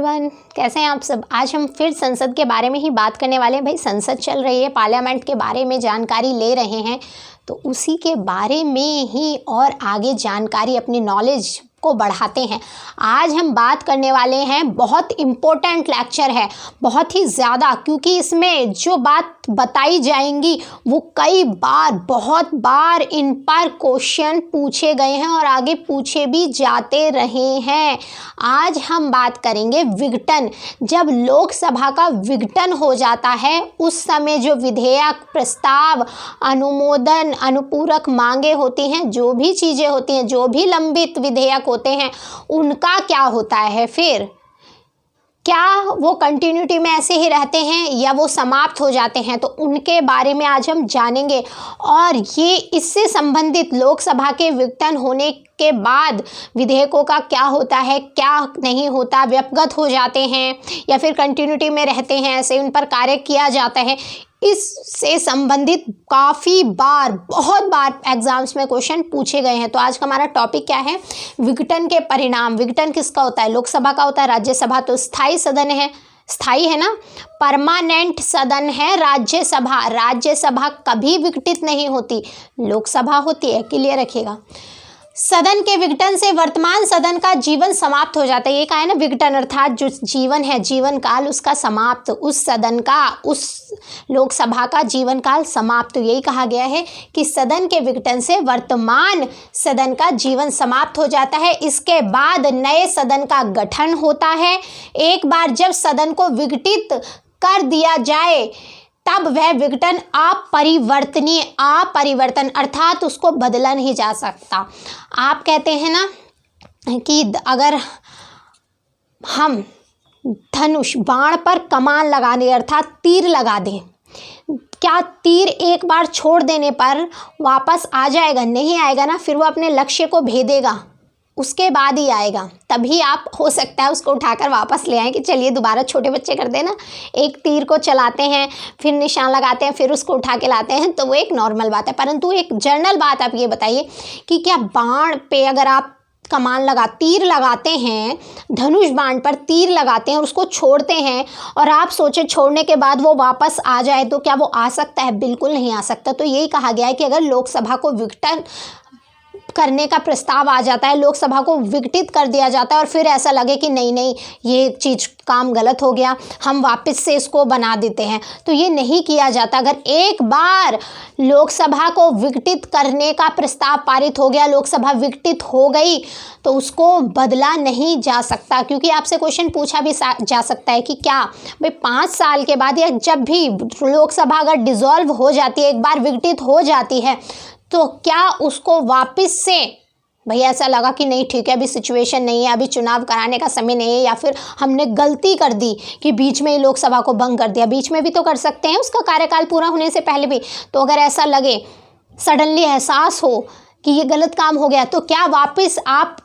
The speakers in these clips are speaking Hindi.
एवरीवन, कैसे हैं आप सब। आज हम फिर संसद के बारे में ही बात करने वाले हैं। भाई संसद चल रही है, पार्लियामेंट के बारे में जानकारी ले रहे हैं, तो उसी के बारे में ही और आगे जानकारी अपनी नॉलेज को बढ़ाते हैं। आज हम बात करने वाले हैं, बहुत इम्पोर्टेंट लेक्चर है, बहुत ही ज़्यादा, क्योंकि इसमें जो बात बताई जाएंगी वो कई बार, बहुत बार इन पर क्वेश्चन पूछे गए हैं और आगे पूछे भी जाते रहे हैं। आज हम बात करेंगे विघटन। जब लोकसभा का विघटन हो जाता है उस समय जो विधेयक, प्रस्ताव, अनुमोदन, अनुपूरक मांगे होती हैं, जो भी चीज़ें होती हैं, जो भी लंबित विधेयक होते हैं, उनका क्या होता है फिर? क्या वो कंटिन्यूटी में ऐसे ही रहते हैं या वो समाप्त हो जाते हैं? तो उनके बारे में आज हम जानेंगे। और ये इससे संबंधित लोकसभा के विघटन होने के बाद विधेयकों का क्या होता है, क्या नहीं होता, व्यपगत हो जाते हैं या फिर कंटिन्यूटी में रहते हैं, ऐसे उन पर कार्य किया जाता है, इससे संबंधित काफ़ी बार, बहुत बार एग्जाम्स में क्वेश्चन पूछे गए हैं। तो आज का हमारा टॉपिक क्या है? विघटन के परिणाम। विघटन किसका होता है? लोकसभा का होता है। राज्यसभा तो स्थायी सदन है, स्थायी है ना, परमानेंट सदन है राज्यसभा। राज्यसभा कभी विघटित नहीं होती, लोकसभा होती है, क्लियर रखिएगा। सदन के विघटन से वर्तमान सदन का जीवन समाप्त हो जाता है। ये कहा है ना, विघटन अर्थात जो जीवन है, जीवन काल उसका समाप्त, उस सदन का, उस लोकसभा का जीवन काल समाप्त। तो यही कहा गया है कि सदन के विघटन से वर्तमान सदन का जीवन समाप्त हो जाता है। इसके बाद नए सदन का गठन होता है। एक बार जब सदन को विघटित कर दिया जाए तब वह विघटन अपरिवर्तनीय, अपरिवर्तन अर्थात उसको बदला नहीं जा सकता। आप कहते हैं ना कि अगर हम धनुष बाण पर कमान लगा दें अर्थात तीर लगा दें, क्या तीर एक बार छोड़ देने पर वापस आ जाएगा? नहीं आएगा ना, फिर वो अपने लक्ष्य को भेदेगा, उसके बाद ही आएगा। तभी आप हो सकता है उसको उठाकर वापस ले आएं कि चलिए दोबारा, छोटे बच्चे करते हैं ना, एक तीर को चलाते हैं, फिर निशान लगाते हैं, फिर उसको उठा के लाते हैं, तो वो एक नॉर्मल बात है। परंतु एक जनरल बात आप ये बताइए कि क्या बाण पे अगर आप कमान लगा, तीर लगाते हैं, धनुष बाण पर तीर लगाते हैं और उसको छोड़ते हैं और आप सोचे छोड़ने के बाद वो वापस आ जाए, तो क्या वो आ सकता है? बिल्कुल नहीं आ सकता। तो यही कहा गया है कि अगर लोकसभा को विघटन करने का प्रस्ताव आ जाता है, लोकसभा को विघटित कर दिया जाता है और फिर ऐसा लगे कि नहीं नहीं ये चीज़ काम गलत हो गया, हम वापस से इसको बना देते हैं, तो ये नहीं किया जाता। अगर एक बार लोकसभा को विघटित करने का प्रस्ताव पारित हो गया, लोकसभा विघटित हो गई, तो उसको बदला नहीं जा सकता। क्योंकि आपसे क्वेश्चन पूछा भी जा सकता है कि क्या भाई 5 साल के बाद या जब भी लोकसभा अगर डिसॉल्व हो जाती है, एक बार विघटित हो जाती है, तो क्या उसको वापस से, भैया ऐसा लगा कि नहीं ठीक है, अभी सिचुएशन नहीं है, अभी चुनाव कराने का समय नहीं है, या फिर हमने गलती कर दी कि बीच में ही लोकसभा को भंग कर दिया, बीच में भी तो कर सकते हैं उसका कार्यकाल पूरा होने से पहले भी। तो अगर ऐसा लगे, सडनली एहसास हो कि ये गलत काम हो गया, तो क्या वापस आप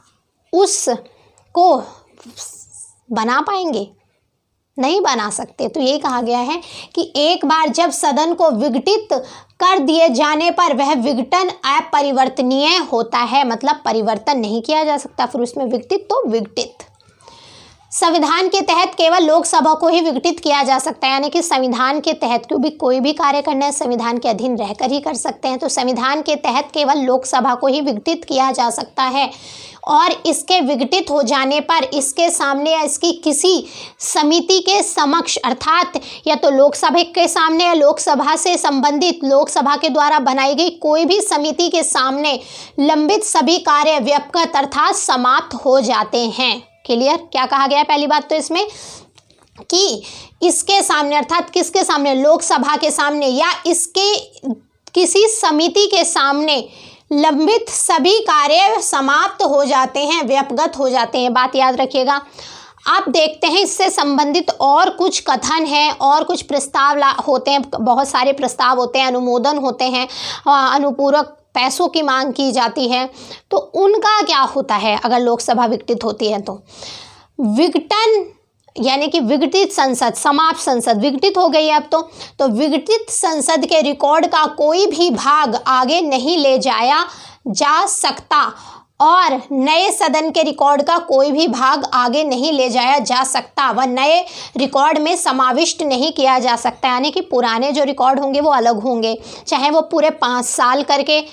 उसको बना पाएंगे? नहीं बना सकते। तो यही कहा गया है कि एक बार जब सदन को विघटित कर दिए जाने पर वह विघटन अपरिवर्तनीय होता है, मतलब परिवर्तन नहीं किया जा सकता, फिर उसमें विघटित तो विघटित। संविधान के तहत केवल लोकसभा को ही विघटित किया जा सकता है, यानी कि संविधान के तहत कोई भी कार्य करना है संविधान के अधीन रहकर ही कर सकते हैं। तो संविधान के तहत केवल लोकसभा को ही विघटित किया जा सकता है और इसके विघटित हो जाने पर इसके सामने या इसकी किसी समिति के समक्ष, अर्थात या तो लोकसभा के सामने या लोकसभा से संबंधित लोकसभा के द्वारा बनाई गई कोई भी समिति के सामने लंबित सभी कार्य व्यपगत अर्थात समाप्त हो जाते हैं। क्लियर? क्या कहा गया है? पहली बात तो इसमें कि इसके सामने अर्थात किसके सामने? लोकसभा के सामने या इसके किसी समिति के सामने लंबित सभी कार्य समाप्त हो जाते हैं, व्यपगत हो जाते हैं। बात याद रखिएगा। आप देखते हैं इससे संबंधित और कुछ कथन हैं और कुछ प्रस्ताव होते हैं, बहुत सारे प्रस्ताव होते हैं, अनुमोदन होते हैं, अनुपूरक पैसों की मांग की जाती है, तो उनका क्या होता है अगर लोकसभा विघटित होती है? तो विघटन यानी कि विघटित संसद, समाप्त संसद विघटित हो गई है अब तो विघटित संसद के रिकॉर्ड का कोई भी भाग आगे नहीं ले जाया जा सकता और नए सदन के रिकॉर्ड का कोई भी भाग आगे नहीं ले जाया जा सकता व नए रिकॉर्ड में समाविष्ट नहीं किया जा सकता। यानी कि पुराने जो रिकॉर्ड होंगे वो अलग होंगे, चाहे वो पूरे 5 साल करके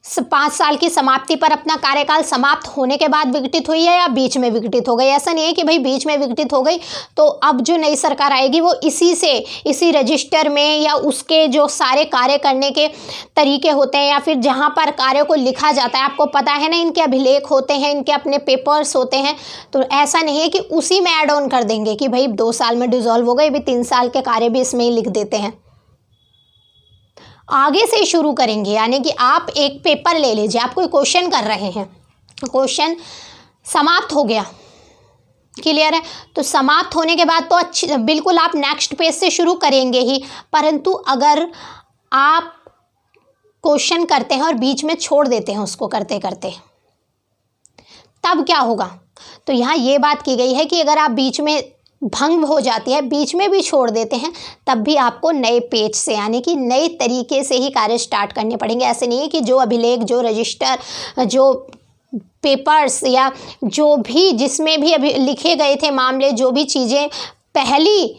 5 साल की समाप्ति पर अपना कार्यकाल समाप्त होने के बाद विघटित हुई है या बीच में विघटित हो गई। ऐसा नहीं है कि भाई बीच में विघटित हो गई तो अब जो नई सरकार आएगी वो इसी रजिस्टर में या उसके जो सारे कार्य करने के तरीके होते हैं या फिर जहाँ पर कार्यों को लिखा जाता है, आपको पता है ना, इनके अभिलेख होते हैं, इनके अपने पेपर्स होते हैं। तो ऐसा नहीं है कि उसी में ऐड ऑन कर देंगे कि भाई 2 साल में डिसॉल्व हो गई, भी 3 साल के कार्य भी इसमें ही लिख देते हैं। आगे से शुरू करेंगे। यानी कि आप एक पेपर ले लीजिए, आप कोई क्वेश्चन कर रहे हैं, क्वेश्चन समाप्त हो गया, क्लियर है, तो समाप्त होने के बाद तो बिल्कुल आप नेक्स्ट पेज से शुरू करेंगे ही। परंतु अगर आप क्वेश्चन करते हैं और बीच में छोड़ देते हैं उसको करते करते, तब क्या होगा। तो यहाँ ये बात की गई है कि अगर आप बीच में भंग हो जाती है, बीच में भी छोड़ देते हैं, तब भी आपको नए पेज से यानी कि नए तरीके से ही कार्य स्टार्ट करने पड़ेंगे। ऐसे नहीं है कि जो अभिलेख, जो रजिस्टर, जो पेपर्स या जो भी जिसमें भी अभी लिखे गए थे मामले, जो भी चीज़ें पहली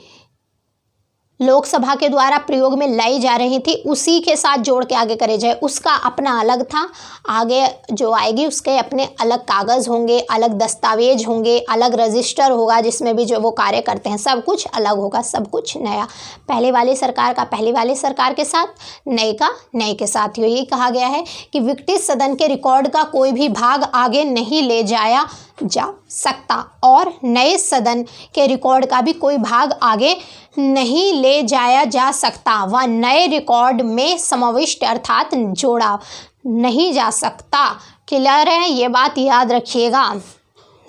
लोकसभा के द्वारा प्रयोग में लाई जा रही थी उसी के साथ जोड़ के आगे करे जाए, उसका अपना अलग था। आगे जो आएगी उसके अपने अलग कागज़ होंगे, अलग दस्तावेज होंगे, अलग रजिस्टर होगा जिसमें भी जो वो कार्य करते हैं, सब कुछ अलग होगा, सब कुछ नया। पहले वाली सरकार का पहले वाली सरकार के साथ, नए का नए के साथ। यही कहा गया है कि विघटित सदन के रिकॉर्ड का कोई भी भाग आगे नहीं ले जाया जा सकता और नए सदन के रिकॉर्ड का भी कोई भाग आगे नहीं ले जाया जा सकता व नए रिकॉर्ड में समाविष्ट अर्थात जोड़ा नहीं जा सकता। क्लियर है, ये बात याद रखिएगा।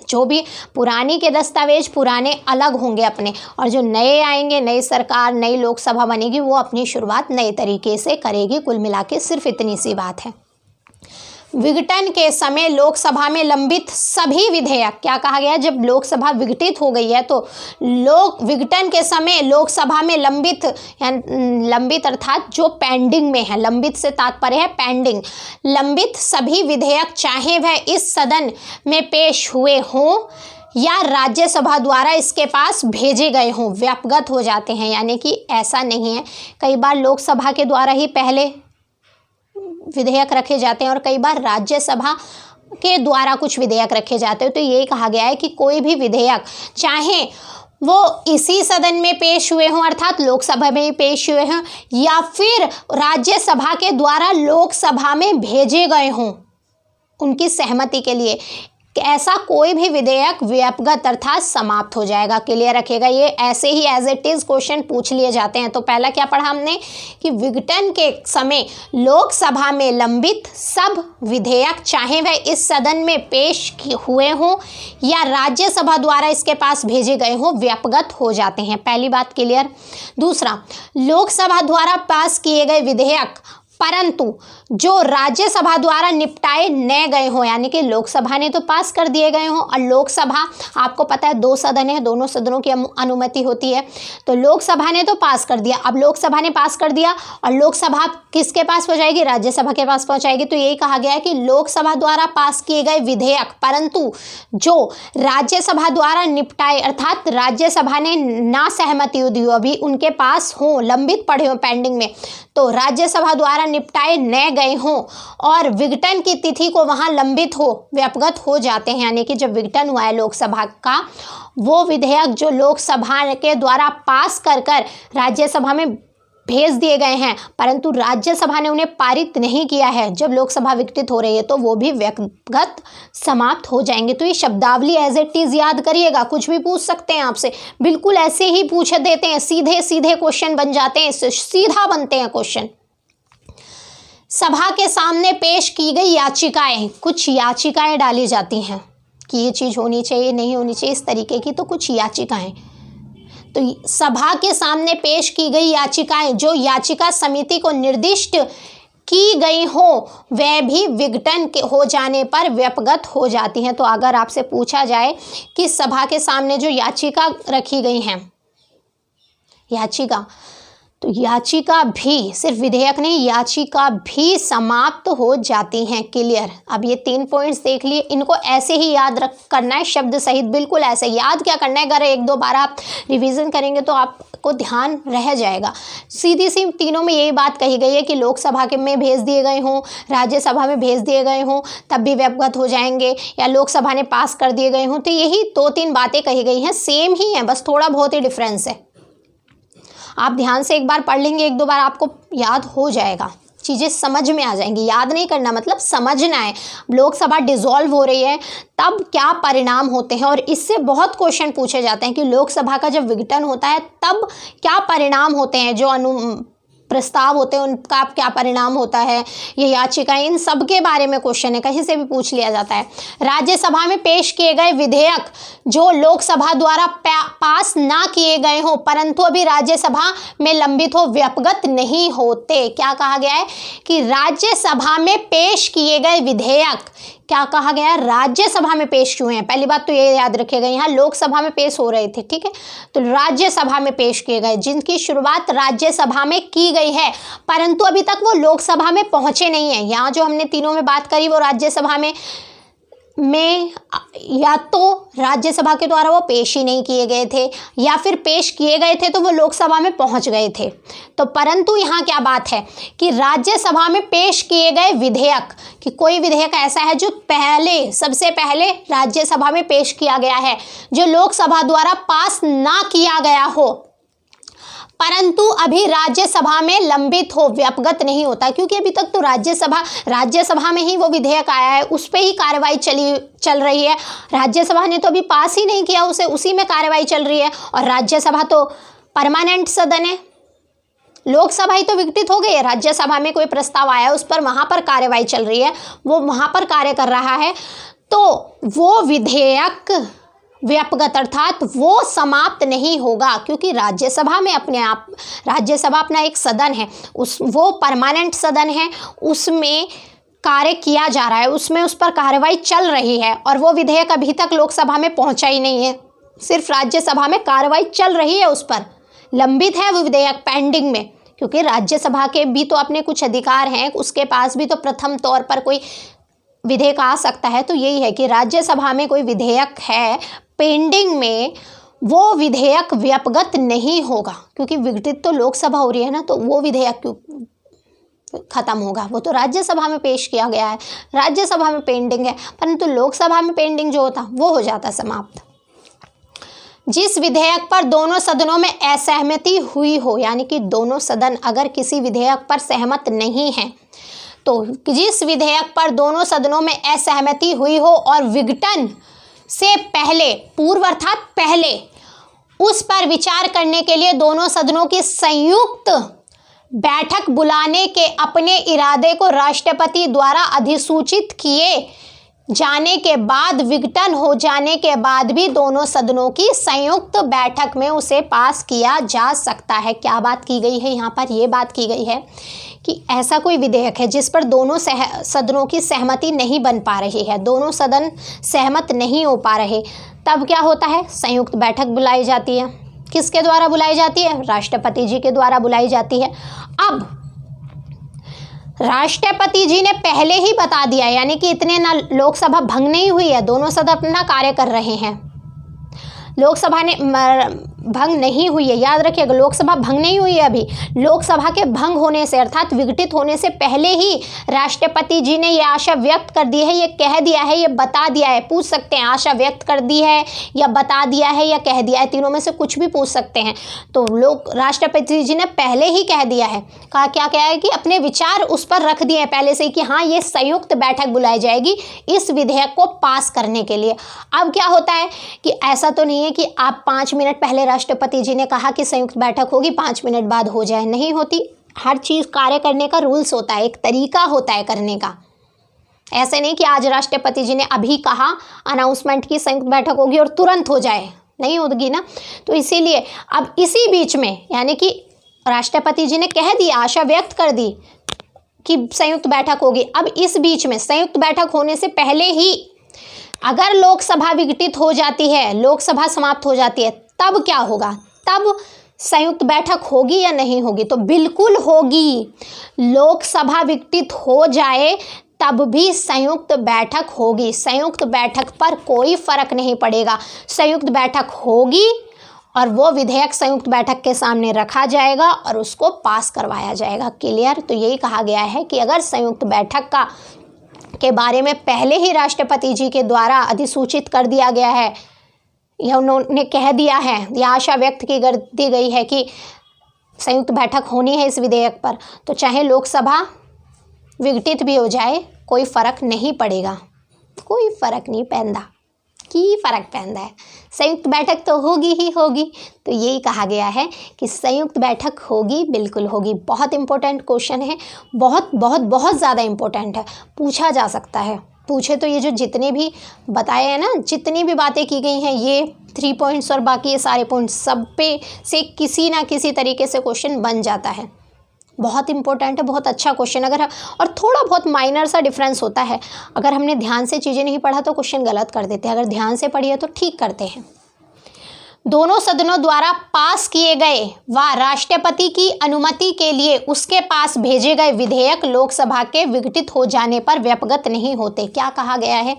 जो भी पुरानी के दस्तावेज पुराने अलग होंगे अपने, और जो नए आएंगे, नई सरकार, नई लोकसभा बनेगी, वो अपनी शुरुआत नए तरीके से करेगी। कुल मिला के सिर्फ इतनी सी बात है। विघटन के समय लोकसभा में लंबित सभी विधेयक, क्या कहा गया, जब लोकसभा विघटित हो गई है तो विघटन के समय लोकसभा में लंबित अर्थात जो पेंडिंग में है, लंबित से तात्पर्य है पेंडिंग, लंबित सभी विधेयक चाहे वह इस सदन में पेश हुए हों या राज्यसभा द्वारा इसके पास भेजे गए हों, व्यापगत हो जाते हैं। यानी कि ऐसा नहीं है, कई बार लोकसभा के द्वारा ही पहले विधेयक रखे जाते हैं और कई बार राज्यसभा के द्वारा कुछ विधेयक रखे जाते हैं। तो यही कहा गया है कि कोई भी विधेयक चाहे वो इसी सदन में पेश हुए हों अर्थात लोकसभा में ही पेश हुए हों या फिर राज्यसभा के द्वारा लोकसभा में भेजे गए हों उनकी सहमति के लिए, ऐसा कोई भी विधेयक व्यापगत अर्थात समाप्त हो जाएगा। क्लियर रखिएगा, ये ऐसे ही एज इट इज़ क्वेश्चन पूछ लिए जाते हैं। तो पहला क्या पढ़ा हमने कि विघटन के समय लोकसभा में लंबित सब विधेयक चाहे वह इस सदन में पेश हुए हों या राज्यसभा द्वारा इसके पास भेजे गए हों व्यापगत हो जाते हैं। पहली बात क्लियर। दूसरा, लोकसभा द्वारा पास किए गए विधेयक परंतु जो राज्यसभा द्वारा निपटाए न गए हों, यानी कि लोकसभा ने तो पास कर दिए गए हों, और लोकसभा आपको पता है 2 सदन है, दोनों सदनों की अनुमति होती है, तो लोकसभा ने तो पास कर दिया। अब लोकसभा ने पास कर दिया और लोकसभा किसके पास पहुंचाएगी, राज्यसभा के पास पहुंचाएगी। तो यही कहा गया है कि लोकसभा द्वारा पास किए गए विधेयक परंतु जो राज्यसभा द्वारा निपटाए अर्थात राज्यसभा ने ना सहमति दी अभी उनके पास हों, लंबित पड़े हों पेंडिंग में, तो राज्यसभा द्वारा निपटाए न गए हों और विघटन की तिथि को वहां लंबित हो व्यापगत हो जाते हैं। यानी कि जब विघटन हुआ है लोकसभा का, वो विधेयक जो लोकसभा के द्वारा पास कर राज्यसभा में भेज दिए गए हैं परंतु राज्यसभा ने उन्हें पारित नहीं किया है, जब लोकसभा विघटित हो रही है तो वो भी व्यक्तिगत समाप्त हो जाएंगे। तो ये शब्दावली एज इट इज याद करिएगा, कुछ भी पूछ सकते हैं आपसे, बिल्कुल ऐसे ही पूछ देते हैं, सीधे सीधे क्वेश्चन बन जाते हैं, सीधा बनते हैं क्वेश्चन। सभा के सामने पेश की गई याचिकाएं, कुछ याचिकाएं डाली जाती हैं कि ये चीज़ होनी चाहिए, नहीं होनी चाहिए, इस तरीके की तो कुछ याचिकाएं। तो सभा के सामने पेश की गई याचिकाएं जो याचिका समिति को निर्दिष्ट की गई हो वह भी विघटन के हो जाने पर व्यापगत हो जाती हैं। तो अगर आपसे पूछा जाए कि सभा के सामने जो याचिका रखी गई हैं, याचिका, तो याचिका भी, सिर्फ विधेयक नहीं, याचिका भी समाप्त हो जाती हैं। क्लियर। अब ये 3 पॉइंट्स देख लिए, इनको ऐसे ही याद करना है शब्द सहित, बिल्कुल ऐसे याद क्या करना है, अगर 1-2 बार आप रिवीजन करेंगे तो आपको ध्यान रह जाएगा। सीधी सी तीनों में यही बात कही गई है कि लोकसभा के में भेज दिए गए हों, राज्यसभा में भेज दिए गए हों तब भी वे अवगत हो जाएंगे, या लोकसभा ने पास कर दिए गए हों। तो यही 2-3 बातें कही गई हैं, सेम ही हैं, बस थोड़ा बहुत ही डिफरेंस है। आप ध्यान से एक बार पढ़ लेंगे, 1-2 बार आपको याद हो जाएगा, चीज़ें समझ में आ जाएंगी। याद नहीं करना मतलब समझना है। लोकसभा डिसॉल्व हो रही है तब क्या परिणाम होते हैं, और इससे बहुत क्वेश्चन पूछे जाते हैं कि लोकसभा का जब विघटन होता है तब क्या परिणाम होते हैं, जो प्रस्ताव होते हैं उनका क्या परिणाम होता है, ये याचिका, इन सब के बारे में क्वेश्चन है, कहीं से भी पूछ लिया जाता है। राज्यसभा में पेश किए गए विधेयक जो लोकसभा द्वारा पास ना किए गए हों परंतु अभी राज्यसभा में लंबित हो, व्यपगत नहीं होते। क्या कहा गया है कि राज्यसभा में पेश किए गए विधेयक, क्या कहा गया है, राज्यसभा में पेश हुए हैं। पहली बात तो ये याद रखिएगा, यहाँ लोकसभा में पेश हो रहे थे, ठीक है, तो राज्यसभा में पेश किए गए, जिनकी शुरुआत राज्यसभा में की गई है परंतु अभी तक वो लोकसभा में पहुंचे नहीं है। यहाँ जो हमने तीनों में बात करी वो राज्यसभा में या तो राज्यसभा के द्वारा वो पेश ही नहीं किए गए थे, या फिर पेश किए गए थे तो वो लोकसभा में पहुंच गए थे। तो परंतु यहाँ क्या बात है कि राज्यसभा में पेश किए गए विधेयक, कि कोई विधेयक ऐसा है जो सबसे पहले राज्यसभा में पेश किया गया है, जो लोकसभा द्वारा पास ना किया गया हो परंतु अभी राज्यसभा में लंबित हो, व्यपगत नहीं होता, क्योंकि अभी तक तो राज्यसभा में ही वो विधेयक आया है, उस पर ही कार्रवाई चल रही है। राज्यसभा ने तो अभी पास ही नहीं किया उसे, उसी में कार्रवाई चल रही है, और राज्यसभा तो परमानेंट सदन है। लोकसभा ही तो विघटित हो गई है, राज्यसभा में कोई प्रस्ताव आया है उस पर वहाँ पर कार्रवाई चल रही है, वो वहाँ पर कार्य कर रहा है, तो वो विधेयक व्यपगत अर्थात वो समाप्त नहीं होगा, क्योंकि राज्यसभा में राज्यसभा अपना एक सदन है, वो परमानेंट सदन है, उसमें कार्य किया जा रहा है, उसमें उस पर कार्रवाई चल रही है, और वो विधेयक अभी तक लोकसभा में पहुंचा ही नहीं है, सिर्फ राज्यसभा में कार्रवाई चल रही है, उस पर लंबित है वो विधेयक पेंडिंग में, क्योंकि राज्यसभा के भी तो अपने कुछ अधिकार हैं, उसके पास भी तो प्रथम तौर पर कोई विधेयक आ सकता है। तो यही है कि राज्यसभा में कोई विधेयक है पेंडिंग में, वो विधेयक व्यपगत नहीं होगा, क्योंकि विघटित तो लोकसभा हो रही है ना, तो वो विधेयक क्यों खत्म होगा, वो तो राज्यसभा में पेश किया गया है, राज्यसभा में पेंडिंग है, परंतु लोकसभा में पेंडिंग जो होता वो हो जाता समाप्त। जिस विधेयक पर दोनों सदनों में असहमति हुई हो, यानी कि दोनों सदन अगर किसी विधेयक पर सहमत नहीं हैं, तो जिस विधेयक पर दोनों सदनों में असहमति हुई हो और विघटन से पहले, पूर्व अर्थात पहले, उस पर विचार करने के लिए दोनों सदनों की संयुक्त बैठक बुलाने के अपने इरादे को राष्ट्रपति द्वारा अधिसूचित किए जाने के बाद, विघटन हो जाने के बाद भी दोनों सदनों की संयुक्त बैठक में उसे पास किया जा सकता है। क्या बात की गई है यहाँ पर, ये बात की गई है कि ऐसा कोई विधेयक है जिस पर दोनों सदनों की सहमति नहीं बन पा रही है, दोनों सदन सहमत नहीं हो पा रहे, तब क्या होता है, संयुक्त बैठक बुलाई जाती है। किसके द्वारा बुलाई जाती है, राष्ट्रपति जी के द्वारा बुलाई जाती है। अब राष्ट्रपति जी ने पहले ही बता दिया, यानी कि इतने ना लोकसभा भंग नहीं हुई है, दोनों सदन अपना कार्य कर रहे हैं, लोकसभा ने भंग नहीं हुई है, याद रखिएगा, लोकसभा भंग नहीं हुई है अभी। लोकसभा के भंग होने से अर्थात विघटित होने से पहले ही राष्ट्रपति जी ने ये आशा व्यक्त कर दी है, ये कह दिया है, ये बता दिया है, पूछ सकते हैं आशा व्यक्त कर दी है या बता दिया है या कह दिया है, तीनों में से कुछ भी पूछ सकते हैं। तो राष्ट्रपति जी ने पहले ही कह दिया है, कहा क्या है कि अपने विचार उस पर रख दिए हैं पहले से ही कि हाँ ये संयुक्त बैठक बुलाई जाएगी इस विधेयक को पास करने के लिए। अब क्या होता है कि ऐसा तो नहीं है कि आप 5 मिनट पहले राष्ट्रपति जी ने कहा कि संयुक्त बैठक होगी 5 मिनट बाद हो जाए, नहीं होती। हर चीज़ कार्य करने का रूल्स होता है, एक तरीका होता है करने का। ऐसे नहीं कि आज राष्ट्रपति जी ने अभी कहा, अनाउंसमेंट की संयुक्त बैठक होगी और तुरंत हो जाए, नहीं होगी ना। तो इसीलिए अब इसी बीच में, यानी कि राष्ट्रपति जी ने कह दिया, आशा व्यक्त कर दी कि संयुक्त बैठक होगी, अब इस बीच में संयुक्त बैठक होने से पहले ही अगर लोकसभा विघटित हो जाती है, लोकसभा समाप्त हो जाती है, तब क्या होगा, तब संयुक्त बैठक होगी या नहीं होगी? तो बिल्कुल होगी। लोकसभा विघटित हो जाए तब भी संयुक्त बैठक होगी। संयुक्त बैठक पर कोई फर्क नहीं पड़ेगा। संयुक्त बैठक होगी और वो विधेयक संयुक्त बैठक के सामने रखा जाएगा और उसको पास करवाया जाएगा। क्लियर? तो यही कहा गया है कि अगर संयुक्त बैठक के बारे में पहले ही राष्ट्रपति जी के द्वारा अधिसूचित कर दिया गया है, या उन्होंने कह दिया है या आशा व्यक्त की दी गई है कि संयुक्त बैठक होनी है इस विधेयक पर, तो चाहे लोकसभा विघटित भी हो जाए कोई फ़र्क नहीं पड़ेगा। कोई फ़र्क नहीं पैंदा। की फ़र्क पैंदा है, संयुक्त बैठक तो होगी ही होगी। तो यही कहा गया है कि संयुक्त बैठक होगी, बिल्कुल होगी। बहुत इंपॉर्टेंट क्वेश्चन है, बहुत बहुत बहुत ज़्यादा इंपॉर्टेंट है, पूछा जा सकता है। पूछे तो ये जो जितने भी बताए हैं ना, जितनी भी बातें की गई हैं, ये 3 पॉइंट्स और बाकी ये सारे पॉइंट्स, सब पे से किसी ना किसी तरीके से क्वेश्चन बन जाता है। बहुत इंपॉर्टेंट है, बहुत अच्छा क्वेश्चन। अगर और थोड़ा बहुत माइनर सा डिफरेंस होता है, अगर हमने ध्यान से चीज़ें नहीं पढ़ा तो क्वेश्चन गलत कर देते हैं, अगर ध्यान से पढ़िए तो ठीक करते हैं। दोनों सदनों द्वारा पास किए गए व राष्ट्रपति की अनुमति के लिए उसके पास भेजे गए विधेयक लोकसभा के विघटित हो जाने पर व्यपगत नहीं होते। क्या कहा गया है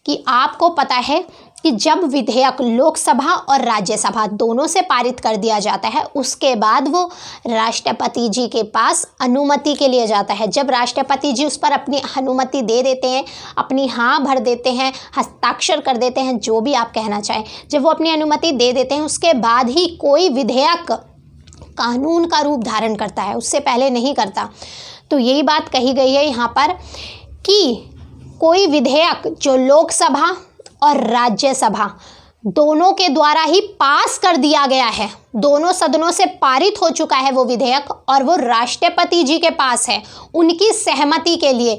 कि आपको पता है कि जब विधेयक लोकसभा और राज्यसभा दोनों से पारित कर दिया जाता है, उसके बाद वो राष्ट्रपति जी के पास अनुमति के लिए जाता है। जब राष्ट्रपति जी उस पर अपनी अनुमति दे देते हैं, अपनी हाँ भर देते हैं, हस्ताक्षर कर देते हैं, जो भी आप कहना चाहें, जब वो अपनी अनुमति दे देते हैं, उसके बाद ही कोई विधेयक कानून का रूप धारण करता है, उससे पहले नहीं करता। तो यही बात कही गई है यहाँ पर कि कोई विधेयक जो लोकसभा और राज्यसभा दोनों के द्वारा ही पास कर दिया गया है, दोनों सदनों से पारित हो चुका है वो विधेयक, और वो राष्ट्रपति जी के पास है उनकी सहमति के लिए,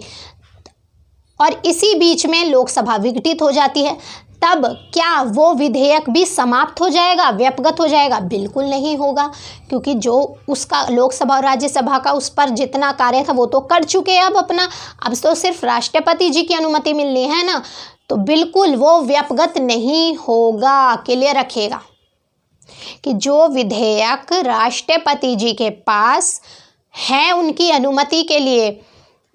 और इसी बीच में लोकसभा विघटित हो जाती है, तब क्या वो विधेयक भी समाप्त हो जाएगा, व्यपगत हो जाएगा? बिल्कुल नहीं होगा, क्योंकि जो उसका लोकसभा और राज्यसभा का उस पर जितना कार्य था वो तो कर चुके हैं अब तो सिर्फ राष्ट्रपति जी की अनुमति मिलनी है ना, तो बिल्कुल वो व्यपगत नहीं होगा। क्लियर रखिएगा कि जो विधेयक राष्ट्रपति जी के पास है उनकी अनुमति के लिए,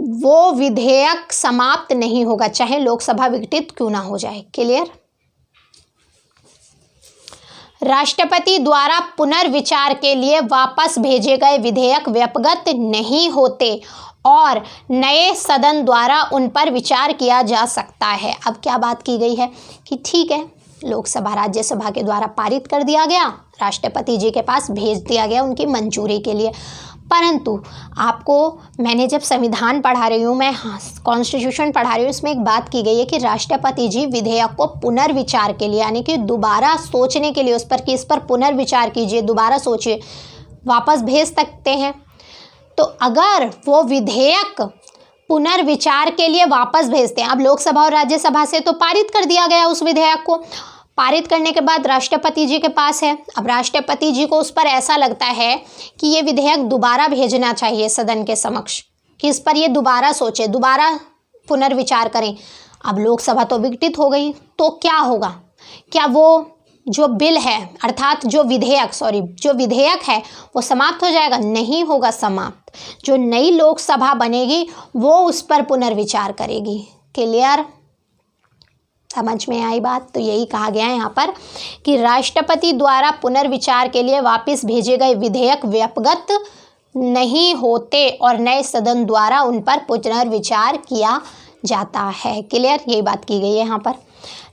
वो विधेयक समाप्त नहीं होगा, चाहे लोकसभा विघटित क्यों ना हो जाए। क्लियर? राष्ट्रपति द्वारा पुनर्विचार के लिए वापस भेजे गए विधेयक व्यपगत नहीं होते और नए सदन द्वारा उन पर विचार किया जा सकता है। अब क्या बात की गई है कि ठीक है, लोकसभा राज्यसभा के द्वारा पारित कर दिया गया, राष्ट्रपति जी के पास भेज दिया गया उनकी मंजूरी के लिए, परंतु आपको मैंने जब संविधान पढ़ा रही हूँ, मैं कॉन्स्टिट्यूशन पढ़ा रही हूँ, इसमें एक बात की गई है कि राष्ट्रपति जी विधेयक को पुनर्विचार के लिए, यानी कि दोबारा सोचने के लिए उस पर कि इस पर पुनर्विचार कीजिए, दोबारा सोचिए, वापस भेज सकते हैं। तो अगर वो विधेयक पुनर्विचार के लिए वापस भेजते हैं, अब लोकसभा और राज्यसभा से तो पारित कर दिया गया, उस विधेयक को पारित करने के बाद राष्ट्रपति जी के पास है, अब राष्ट्रपति जी को उस पर ऐसा लगता है कि ये विधेयक दोबारा भेजना चाहिए सदन के समक्ष, कि इस पर ये दोबारा सोचे, दोबारा पुनर्विचार करें। अब लोकसभा तो विघटित हो गई, तो क्या होगा? क्या वो जो बिल है, अर्थात जो विधेयक है वो समाप्त हो जाएगा? नहीं होगा समाप्त। जो नई लोकसभा बनेगी वो उस पर पुनर्विचार करेगी। क्लियर? समझ में आई बात? तो यही कहा गया है यहाँ पर कि राष्ट्रपति द्वारा पुनर्विचार के लिए वापस भेजे गए विधेयक व्यपगत नहीं होते और नए सदन द्वारा उन पर पुनर्विचार किया जाता है। क्लियर? यही बात की गई है यहाँ पर।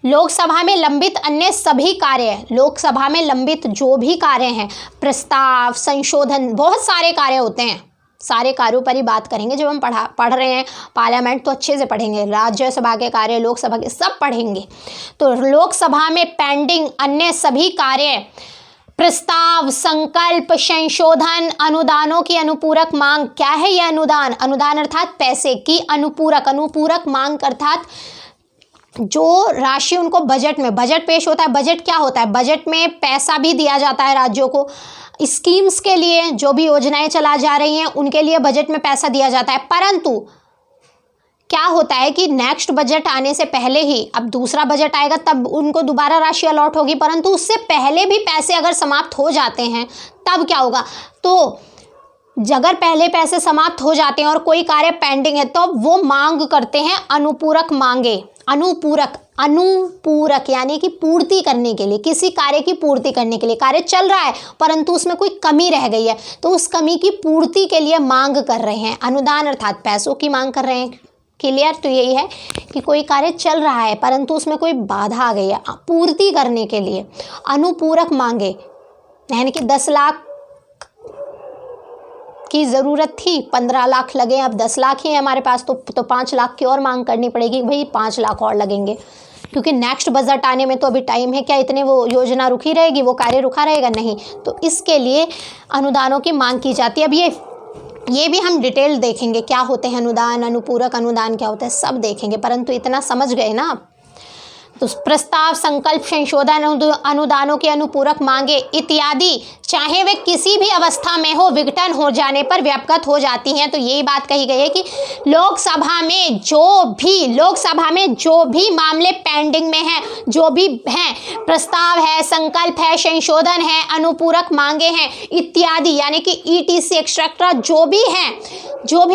लोकसभा में लंबित अन्य सभी कार्य, लोकसभा में लंबित जो भी कार्य हैं, प्रस्ताव, संशोधन, बहुत सारे कार्य होते हैं, सारे कार्यों पर ही बात करेंगे। जब हम पढ़ रहे हैं पार्लियामेंट तो अच्छे से पढ़ेंगे, राज्यसभा के कार्य, लोकसभा के, सब पढ़ेंगे। तो लोकसभा में पेंडिंग अन्य सभी कार्य, प्रस्ताव, संकल्प, संशोधन, अनुदानों की अनुपूरक मांग। क्या है ये अनुदान? अनुदान अर्थात पैसे की अनुपूरक मांग, अर्थात जो राशि उनको बजट में, बजट पेश होता है, बजट क्या होता है? बजट में पैसा भी दिया जाता है राज्यों को, स्कीम्स के लिए, जो भी योजनाएं चला जा रही हैं उनके लिए बजट में पैसा दिया जाता है, परंतु क्या होता है कि नेक्स्ट बजट आने से पहले ही, अब दूसरा बजट आएगा तब उनको दोबारा राशि अलॉट होगी, परंतु उससे पहले भी पैसे अगर समाप्त हो जाते हैं तब क्या होगा, तो अगर पहले पैसे समाप्त हो जाते हैं और कोई कार्य पेंडिंग है तो वो मांग करते हैं अनुपूरक मांगे। अनुपूरक यानी कि पूर्ति करने के लिए, किसी कार्य की पूर्ति करने के लिए, कार्य चल रहा है परंतु उसमें कोई कमी रह गई है तो उस कमी की पूर्ति के लिए मांग कर रहे हैं। अनुदान अर्थात पैसों की मांग कर रहे हैं। क्लियर? तो यही है कि कोई कार्य चल रहा है परंतु उसमें कोई बाधा आ गई है, पूर्ति करने के लिए अनुपूरक मांगे। यानी कि 10 लाख की ज़रूरत थी, 15 लाख लगे, अब 10 लाख ही है हमारे पास, तो 5 लाख की और मांग करनी पड़ेगी, भाई 5 लाख और लगेंगे, क्योंकि नेक्स्ट बजट आने में तो अभी टाइम है। क्या इतने वो योजना रुकी रहेगी, वो कार्य रुका रहेगा? नहीं। तो इसके लिए अनुदानों की मांग की जाती है। अब ये भी हम डिटेल देखेंगे, क्या होते हैं अनुदान, अनुपूरक अनुदान क्या होता है, सब देखेंगे, परंतु इतना समझ गए ना आप। तो प्रस्ताव, संकल्प, संशोधन, अनुदानों की अनुपूरक मांगे इत्यादि चाहे वे किसी भी अवस्था में हो, विघटन हो जाने पर व्यापक हो जाती हैं। तो यही बात कही गई है कि लोकसभा में जो भी मामले पेंडिंग में हैं, जो भी हैं, प्रस्ताव है, संकल्प है, संशोधन है, अनुपूरक मांगे हैं इत्यादि, यानी कि ETC एक्स्ट्रा जो भी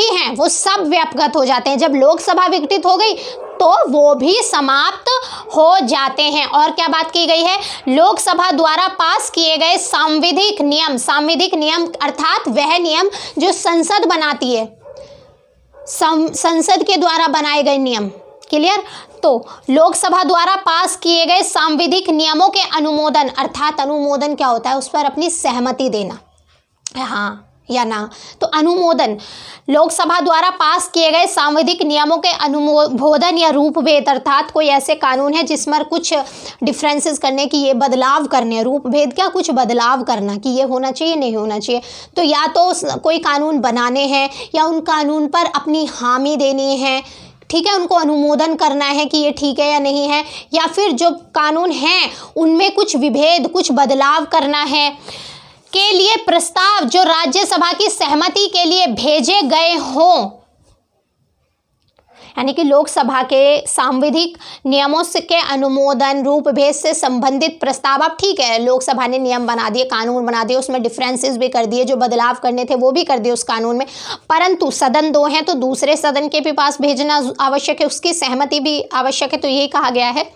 हैं वो सब व्यापक हो जाते हैं। जब लोकसभा विघटित हो गई तो वो भी समाप्त हो जाते हैं। और क्या बात की गई है, लोकसभा द्वारा पास किए गए सांविधिक नियम अर्थात वह नियम जो संसद बनाती है, संसद के द्वारा बनाए गए नियम। क्लियर? तो लोकसभा द्वारा पास किए गए सांविधिक नियमों के अनुमोदन, अर्थात अनुमोदन क्या होता है, उस पर अपनी सहमति देना, हाँ या ना। तो अनुमोदन, लोकसभा द्वारा पास किए गए सांविधिक नियमों के अनुमोदन या रूपभेद, अर्थात कोई ऐसे कानून है जिसमें कुछ डिफरेंसेस करने की, ये बदलाव करने, रूपभेद क्या, कुछ बदलाव करना कि ये होना चाहिए, नहीं होना चाहिए। तो या तो कोई कानून बनाने हैं या उन कानून पर अपनी हामी देनी है, ठीक है, उनको अनुमोदन करना है कि ये ठीक है या नहीं है, या फिर जो कानून हैं उनमें कुछ विभेद, कुछ बदलाव करना है के लिए प्रस्ताव जो राज्यसभा की सहमति के लिए भेजे गए हों, यानी कि लोकसभा के सांविधिक नियमों के अनुमोदन, रूपभेद से संबंधित प्रस्ताव। अब ठीक है, लोकसभा ने नियम बना दिए, कानून बना दिए, उसमें डिफरेंसेस भी कर दिए, जो बदलाव करने थे वो भी कर दिए उस कानून में, परंतु सदन 2 हैं तो दूसरे सदन के भी पास भेजना आवश्यक है, उसकी सहमति भी आवश्यक है। तो यही कहा गया है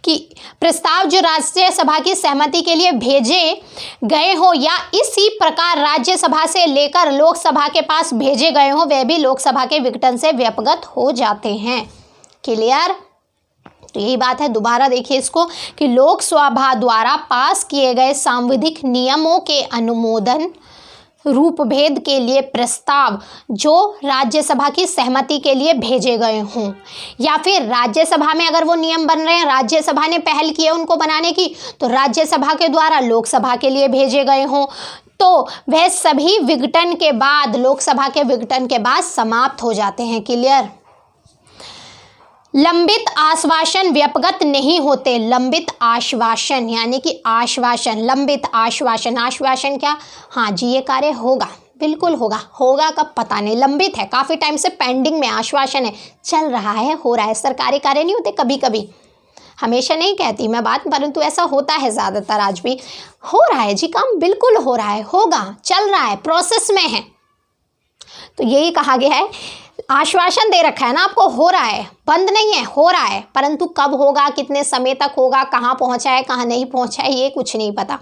कि प्रस्ताव जो राज्यसभा की सहमति के लिए भेजे गए हो या इसी प्रकार राज्यसभा से लेकर लोकसभा के पास भेजे गए हो, वे भी लोकसभा के विघटन से व्यापक हो जाते हैं। क्लियर? तो यही बात है, दोबारा देखिए इसको कि लोकसभा द्वारा पास किए गए सांविधिक नियमों के अनुमोदन, रूपभेद के लिए प्रस्ताव जो राज्यसभा की सहमति के लिए भेजे गए हों, या फिर राज्यसभा में अगर वो नियम बन रहे हैं, राज्यसभा ने पहल की है उनको बनाने की, तो राज्यसभा के द्वारा लोकसभा के लिए भेजे गए हों, तो वह सभी विघटन के बाद, लोकसभा के विघटन के बाद समाप्त हो जाते हैं। क्लियर? लंबित आश्वासन व्यापक नहीं होते। लंबित आश्वासन यानी कि आश्वासन, लंबित आश्वासन, आश्वासन क्या, हाँ जी ये कार्य होगा, बिल्कुल होगा कब पता नहीं, लंबित है, काफ़ी टाइम से पेंडिंग में, आश्वासन है, चल रहा है, हो रहा है। सरकारी कार्य नहीं होते कभी कभी, हमेशा नहीं कहती मैं बात, परंतु ऐसा होता है ज़्यादातर, आज भी हो रहा है जी काम, बिल्कुल हो रहा है, होगा, चल रहा है, प्रोसेस में है। तो यही कहा गया है, आश्वासन दे रखा है ना आपको, हो रहा है, बंद नहीं है, हो रहा है, परंतु कब होगा, कितने समय तक होगा, कहाँ पहुँचा है, कहाँ नहीं पहुँचा है, ये कुछ नहीं पता।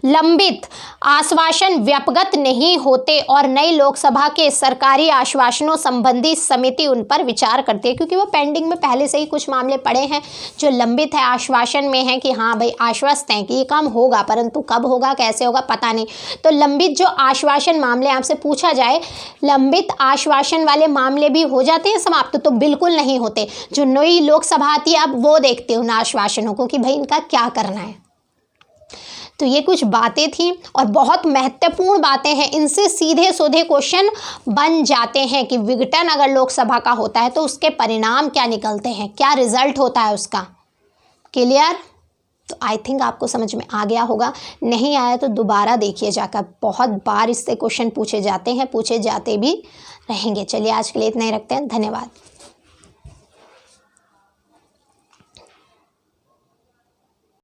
लंबित आश्वासन व्यापक नहीं होते और नई लोकसभा के सरकारी आश्वासनों संबंधी समिति उन पर विचार करती है, क्योंकि वो पेंडिंग में पहले से ही कुछ मामले पड़े हैं जो लंबित है, आश्वासन में है कि हाँ भाई आश्वस्त हैं कि ये काम होगा, परंतु कब होगा, कैसे होगा, पता नहीं। तो लंबित जो आश्वासन मामले आपसे पूछा जाए, लंबित आश्वासन वाले मामले भी हो जाते हैं समाप्त? तो बिल्कुल नहीं होते। जो नई लोकसभा आती है अब वो देखते हो उन आश्वासनों को कि भाई इनका क्या करना है। तो ये कुछ बातें थी और बहुत महत्वपूर्ण बातें हैं, इनसे सीधे सीधे क्वेश्चन बन जाते हैं कि विघटन अगर लोकसभा का होता है तो उसके परिणाम क्या निकलते हैं, क्या रिजल्ट होता है उसका। क्लियर? तो आई थिंक आपको समझ में आ गया होगा, नहीं आया तो दोबारा देखिए जाकर, बहुत बार इससे क्वेश्चन पूछे जाते हैं, पूछे जाते भी रहेंगे। चलिए आज के लिए इतना ही रखते हैं, धन्यवाद।